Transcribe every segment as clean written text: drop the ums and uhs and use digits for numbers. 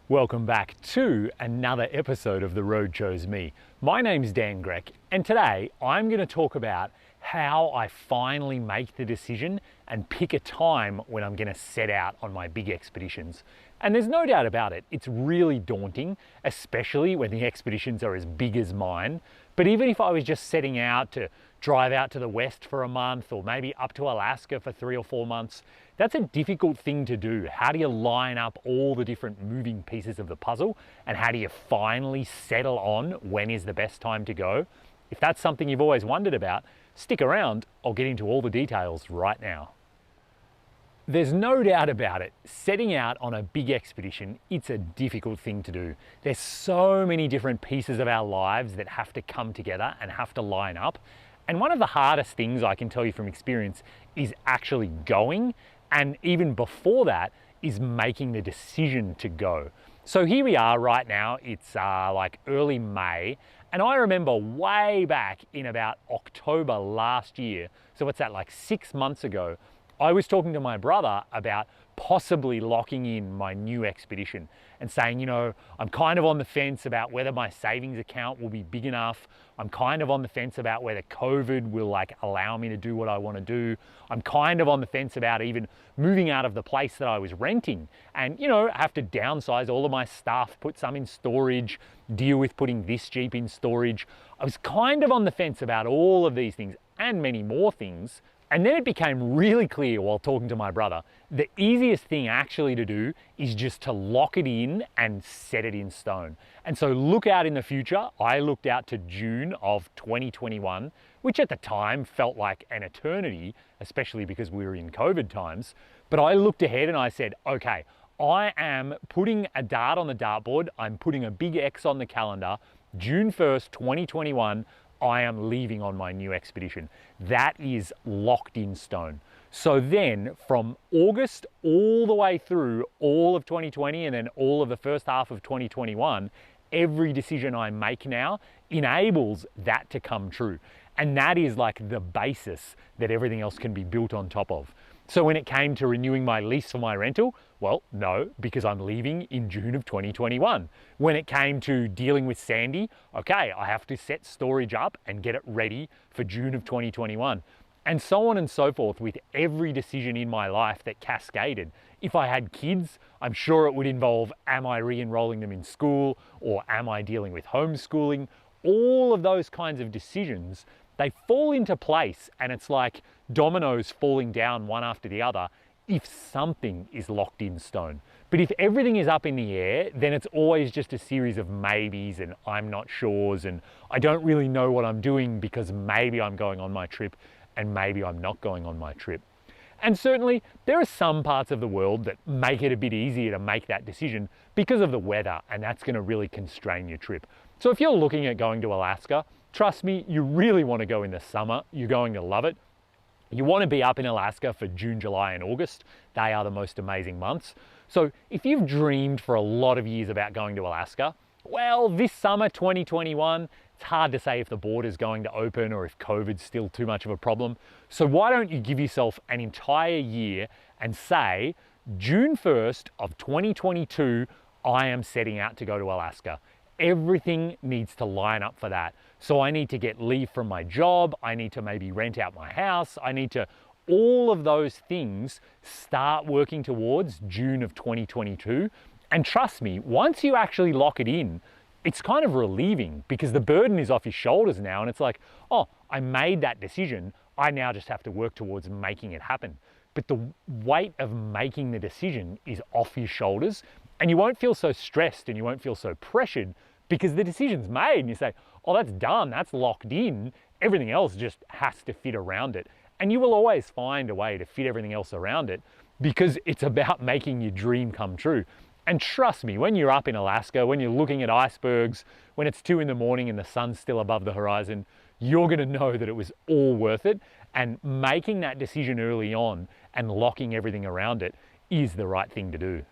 Welcome back to another episode of The Road Chose Me. My name's Dan Grech, and today I'm going to talk about how I finally make the decision and pick a time when I'm going to set out on my big expeditions. And there's no doubt about it, it's really daunting, especially when the expeditions are as big as mine. But even if I was just setting out to drive out to the west for a month, or maybe up to Alaska for 3 or 4 months, that's a difficult thing to do. How do you line up all the different moving pieces of the puzzle? And how do you finally settle on when is the best time to go? If that's something you've always wondered about, stick around. I'll get into all the details right now. There's no doubt about it, setting out on a big expedition, it's a difficult thing to do. There's so many different pieces of our lives that have to come together and have to line up. And one of the hardest things I can tell you from experience is actually going. And even before that is making the decision to go. So here we are right now, it's like early May. And I remember way back in about October last year, so what's that, like 6 months ago, I was talking to my brother about possibly locking in my new expedition and saying, you know, I'm kind of on the fence about whether my savings account will be big enough. I'm kind of on the fence about whether COVID will like allow me to do what I want to do. I'm kind of on the fence about even moving out of the place that I was renting and, you know, have to downsize all of my stuff, put some in storage, deal with putting this Jeep in storage. I was kind of on the fence about all of these things and many more things. And then it became really clear while talking to my brother, the easiest thing actually to do is just to lock it in and set it in stone. And so look out in the future. I looked out to June of 2021, which at the time felt like an eternity, especially because we were in COVID times. But I looked ahead and I said, okay, I am putting a dart on the dartboard. I'm putting a big X on the calendar. June 1st, 2021, I am leaving on my new expedition. That is locked in stone. So then from August all the way through all of 2020 and then all of the first half of 2021, every decision I make now enables that to come true. And that is like the basis that everything else can be built on top of. So when it came to renewing my lease for my rental, well, no, because I'm leaving in June of 2021. When it came to dealing with Sandy, okay, I have to set storage up and get it ready for June of 2021. And so on and so forth with every decision in my life that cascaded. If I had kids, I'm sure it would involve, am I re-enrolling them in school or am I dealing with homeschooling? All of those kinds of decisions, they fall into place and it's like dominoes falling down one after the other if something is locked in stone. But if everything is up in the air, then it's always just a series of maybes and I'm not sures and I don't really know what I'm doing because maybe I'm going on my trip and maybe I'm not going on my trip. And certainly there are some parts of the world that make it a bit easier to make that decision because of the weather, and that's going to really constrain your trip. So if you're looking at going to Alaska, trust me, you really want to go in the summer. You're going to love it. You want to be up in Alaska for June, July, and August. They are the most amazing months. So if you've dreamed for a lot of years about going to Alaska, well, this summer 2021, it's hard to say if the border's going to open or if COVID's still too much of a problem. So why don't you give yourself an entire year and say, June 1st of 2022, I am setting out to go to Alaska. Everything needs to line up for that. So I need to get leave from my job. I need to maybe rent out my house. I need to, all of those things start working towards June of 2022. And trust me, once you actually lock it in, it's kind of relieving because the burden is off your shoulders now. And it's like, oh, I made that decision. I now just have to work towards making it happen. But the weight of making the decision is off your shoulders and you won't feel so stressed and you won't feel so pressured because the decision's made and you say, oh, that's done, that's locked in. Everything else just has to fit around it. And you will always find a way to fit everything else around it because it's about making your dream come true. And trust me, when you're up in Alaska, when you're looking at icebergs, when it's 2 in the morning and the sun's still above the horizon, you're going to know that it was all worth it. And making that decision early on and locking everything around it is the right thing to do.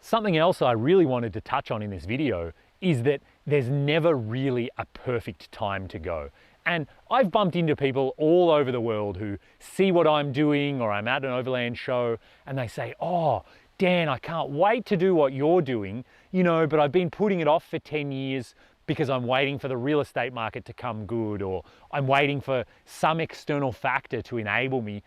Something else I really wanted to touch on in this video is that there's never really a perfect time to go. And I've bumped into people all over the world who see what I'm doing or I'm at an overland show and they say, oh, Dan, I can't wait to do what you're doing, but I've been putting it off for 10 years because I'm waiting for the real estate market to come good, or I'm waiting for some external factor to enable me.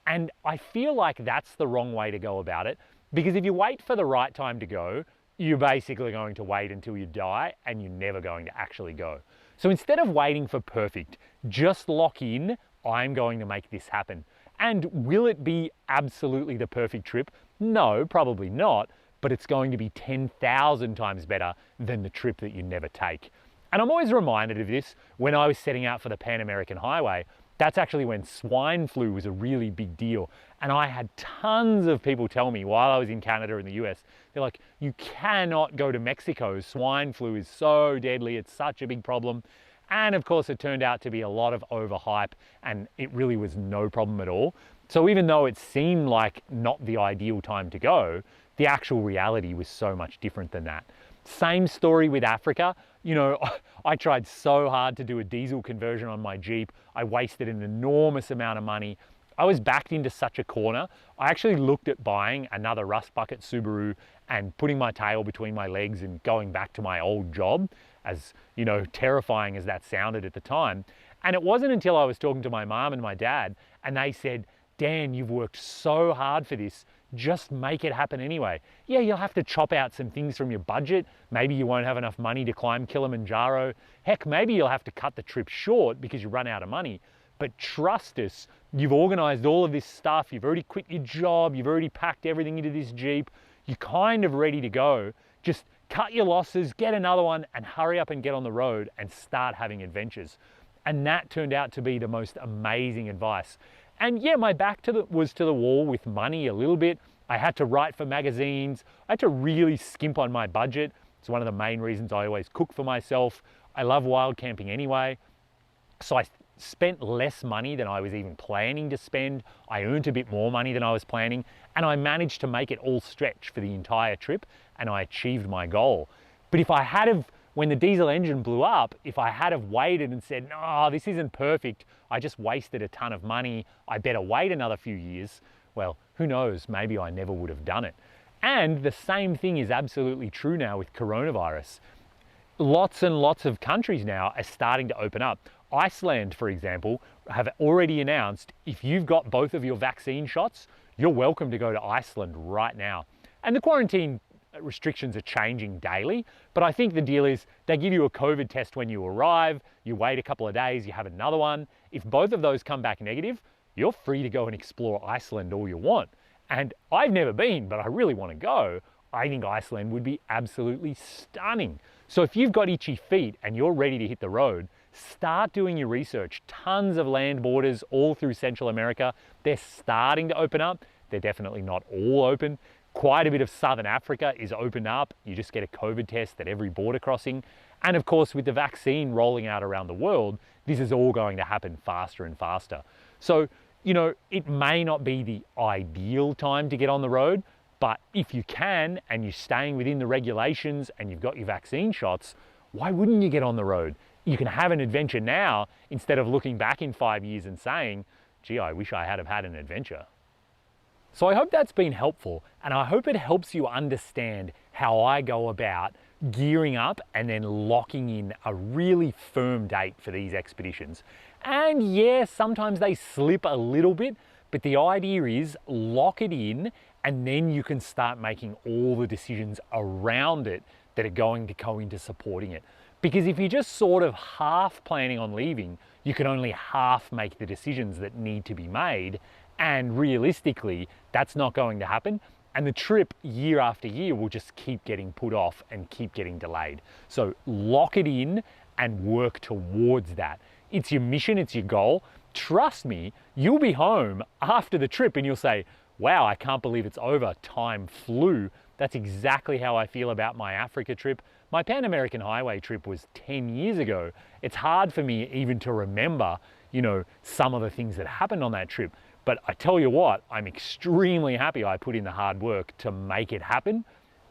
And I feel like that's the wrong way to go about it, because if you wait for the right time to go, you're basically going to wait until you die and you're never going to actually go. So instead of waiting for perfect, just lock in, I'm going to make this happen. And will it be absolutely the perfect trip? No, probably not, but it's going to be 10,000 times better than the trip that you never take. And I'm always reminded of this when I was setting out for the Pan American Highway. That's actually when swine flu was a really big deal. And I had tons of people tell me while I was in Canada and the US, they're like, you cannot go to Mexico. Swine flu is so deadly. It's such a big problem. And of course, it turned out to be a lot of overhype, and it really was no problem at all. So even though it seemed like not the ideal time to go, the actual reality was so much different than that. Same story with Africa. I tried so hard to do a diesel conversion on my Jeep. I wasted an enormous amount of money. I was backed into such a corner. I actually looked at buying another rust bucket Subaru and putting my tail between my legs and going back to my old job, as terrifying as that sounded at the time. And it wasn't until I was talking to my mom and my dad, and they said, Dan, you've worked so hard for this, just make it happen anyway. Yeah, you'll have to chop out some things from your budget. Maybe you won't have enough money to climb Kilimanjaro. Heck, maybe you'll have to cut the trip short because you run out of money. But trust us, you've organized all of this stuff, you've already quit your job, you've already packed everything into this Jeep, you're kind of ready to go. Just cut your losses, get another one, and hurry up and get on the road and start having adventures. And that turned out to be the most amazing advice. And yeah, my back was to the wall with money a little bit. I had to write for magazines. I had to really skimp on my budget. It's one of the main reasons I always cook for myself. I love wild camping anyway. So I spent less money than I was even planning to spend. I earned a bit more money than I was planning, and I managed to make it all stretch for the entire trip, and I achieved my goal. But if I had have, when the diesel engine blew up, if I had have waited and said, no, this isn't perfect, I just wasted a ton of money, I better wait another few years, well, who knows, maybe I never would have done it. And the same thing is absolutely true now with coronavirus. Lots and lots of countries now are starting to open up. Iceland, for example, have already announced if you've got both of your vaccine shots, you're welcome to go to Iceland right now. And the quarantine restrictions are changing daily, but I think the deal is they give you a COVID test when you arrive, you wait a couple of days, you have another one. If both of those come back negative, you're free to go and explore Iceland all you want. And I've never been, but I really want to go. I think Iceland would be absolutely stunning. So if you've got itchy feet and you're ready to hit the road, start doing your research. Tons of land borders all through Central America. They're starting to open up. They're definitely not all open. Quite a bit of Southern Africa is opened up. You just get a COVID test at every border crossing. And of course, with the vaccine rolling out around the world, this is all going to happen faster and faster. So, it may not be the ideal time to get on the road, but if you can, and you're staying within the regulations and you've got your vaccine shots, why wouldn't you get on the road? You can have an adventure now instead of looking back in 5 years and saying, gee, I wish I had have had an adventure. So I hope that's been helpful, and I hope it helps you understand how I go about gearing up and then locking in a really firm date for these expeditions. And yeah, sometimes they slip a little bit, but the idea is lock it in, and then you can start making all the decisions around it that are going to go into supporting it. Because if you're just sort of half planning on leaving, you can only half make the decisions that need to be made. And realistically, that's not going to happen. And the trip year after year will just keep getting put off and keep getting delayed. So lock it in and work towards that. It's your mission, it's your goal. Trust me, you'll be home after the trip and you'll say, wow, I can't believe it's over, time flew. That's exactly how I feel about my Africa trip. My Pan American Highway trip was 10 years ago. It's hard for me even to remember, some of the things that happened on that trip. But I tell you what, I'm extremely happy I put in the hard work to make it happen.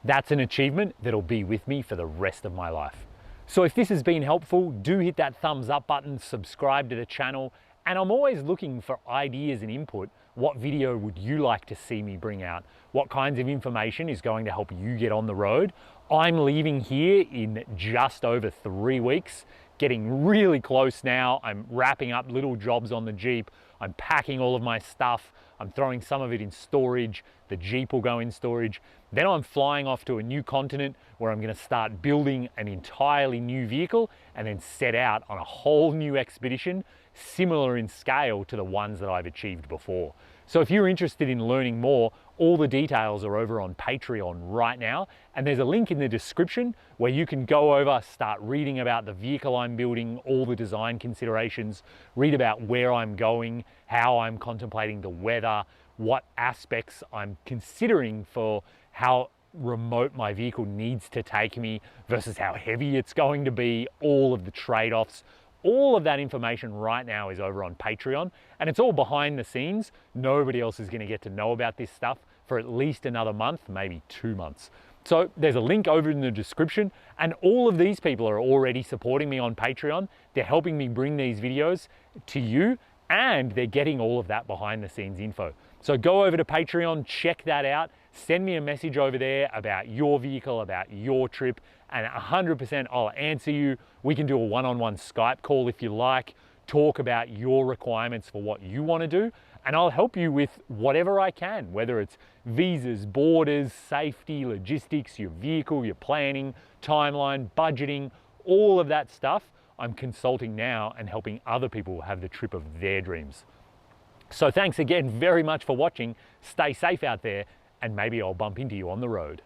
That's an achievement that'll be with me for the rest of my life. So if this has been helpful, do hit that thumbs up button, subscribe to the channel, and I'm always looking for ideas and input what video would you like to see me bring out? What kinds of information is going to help you get on the road? I'm leaving here in just over 3 weeks, getting really close now. I'm wrapping up little jobs on the Jeep. I'm packing all of my stuff. I'm throwing some of it in storage. The Jeep will go in storage. Then I'm flying off to a new continent where I'm going to start building an entirely new vehicle and then set out on a whole new expedition, similar in scale to the ones that I've achieved before. So if you're interested in learning more, all the details are over on Patreon right now, and there's a link in the description where you can go over, start reading about the vehicle I'm building, all the design considerations, read about where I'm going, how I'm contemplating the weather, what aspects I'm considering for how remote my vehicle needs to take me versus how heavy it's going to be, all of the trade-offs. All of that information right now is over on Patreon, and it's all behind the scenes. Nobody else is going to get to know about this stuff for at least another month, maybe 2 months. So there's a link over in the description, and all of these people are already supporting me on Patreon. They're helping me bring these videos to you, and they're getting all of that behind the scenes info. So go over to Patreon, check that out, send me a message over there about your vehicle, about your trip, and 100% I'll answer you. We can do a one-on-one Skype call if you like, talk about your requirements for what you want to do, and I'll help you with whatever I can, whether it's visas, borders, safety, logistics, your vehicle, your planning, timeline, budgeting, all of that stuff. I'm consulting now and helping other people have the trip of their dreams. So thanks again very much for watching. Stay safe out there, and maybe I'll bump into you on the road.